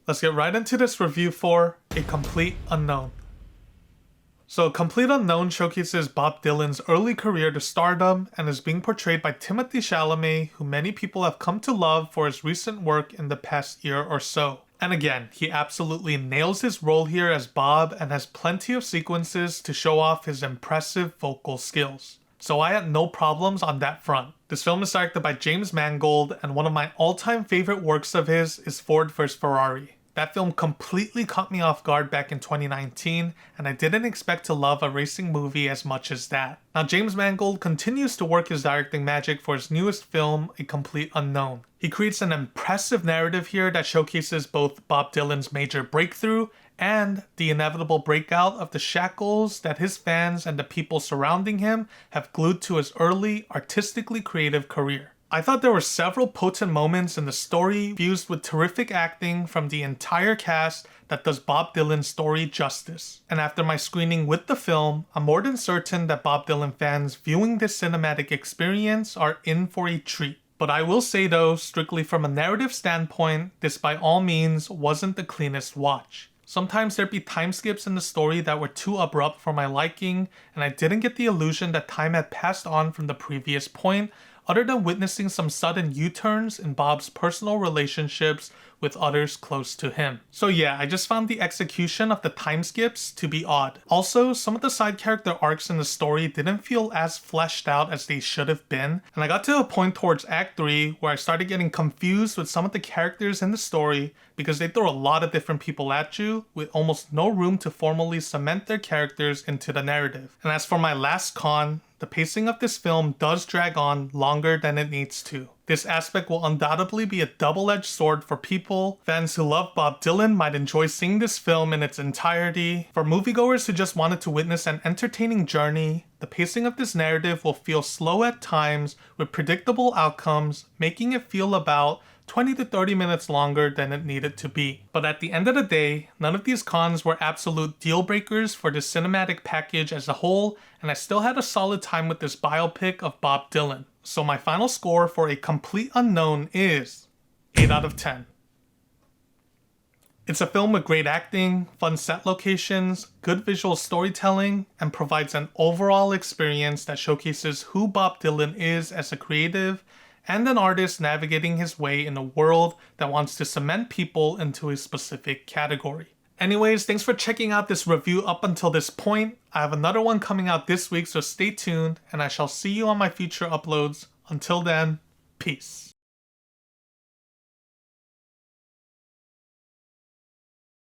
let's get right into this review for A Complete Unknown. So, Complete Unknown showcases Bob Dylan's early career to stardom and is being portrayed by Timothée Chalamet, who many people have come to love for his recent work in the past year or so. And again, he absolutely nails his role here as Bob and has plenty of sequences to show off his impressive vocal skills. So I had no problems on that front. This film is directed by James Mangold, and one of my all-time favorite works of his is Ford vs. Ferrari. That film completely caught me off guard back in 2019, and I didn't expect to love a racing movie as much as that. Now, James Mangold continues to work his directing magic for his newest film, A Complete Unknown. He creates an impressive narrative here that showcases both Bob Dylan's major breakthrough and the inevitable breakout of the shackles that his fans and the people surrounding him have glued to his early, artistically creative career. I thought there were several potent moments in the story fused with terrific acting from the entire cast that does Bob Dylan's story justice. And after my screening with the film, I'm more than certain that Bob Dylan fans viewing this cinematic experience are in for a treat. But I will say though, strictly from a narrative standpoint, this by all means wasn't the cleanest watch. Sometimes there'd be time skips in the story that were too abrupt for my liking, and I didn't get the illusion that time had passed on from the previous point, other than witnessing some sudden U-turns in Bob's personal relationships with others close to him. So yeah, I just found the execution of the time skips to be odd. Also, some of the side character arcs in the story didn't feel as fleshed out as they should have been, and I got to a point towards Act 3 where I started getting confused with some of the characters in the story because they throw a lot of different people at you with almost no room to formally cement their characters into the narrative. And as for my last con, the pacing of this film does drag on longer than it needs to. This aspect will undoubtedly be a double-edged sword for people. Fans who love Bob Dylan might enjoy seeing this film in its entirety. For moviegoers who just wanted to witness an entertaining journey, the pacing of this narrative will feel slow at times with predictable outcomes, making it feel about 20 to 30 minutes longer than it needed to be. But at the end of the day, none of these cons were absolute deal breakers for the cinematic package as a whole, and I still had a solid time with this biopic of Bob Dylan. So my final score for A Complete Unknown is 8 out of 10. It's a film with great acting, fun set locations, good visual storytelling, and provides an overall experience that showcases who Bob Dylan is as a creative and an artist navigating his way in a world that wants to cement people into a specific category. Anyways, thanks for checking out this review up until this point. I have another one coming out this week, so stay tuned, and I shall see you on my future uploads. Until then, peace.